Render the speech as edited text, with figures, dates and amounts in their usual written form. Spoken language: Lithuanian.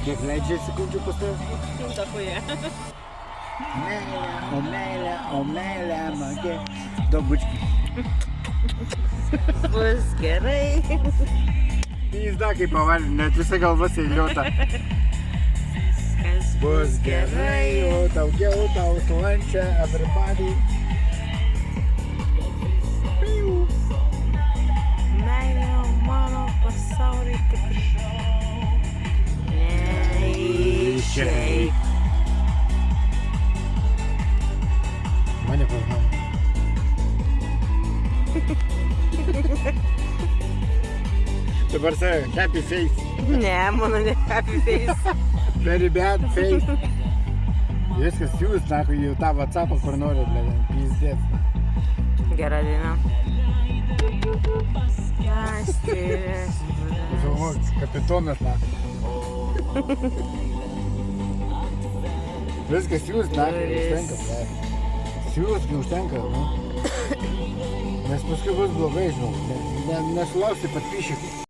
Kiek leidžia sekundžių pas tave? Takoje. O meilė, magė. Daug bučkių. Bus gerai. Pizda kaip pavarė, net visa galva seiliuota. Kas Bus gerai, o daugiau tau slančia, everybody. Meilė mano pasaulyje tikrai. Neišeik. Mane pažinau. Dabar sakai, happy face. Ne, mano ne happy face. Very bad face. Viskas jūs, sako, jau tą WhatsAppą, kur norit, pizdėt. Gera diena. Kastis. Žinok, kapitonas, sako. Viskas jūs, sako, užtenka, ble. Jūs, užtenka, nu. Nes paskui bus blogai, žinok. Nesulauksi patpišikų.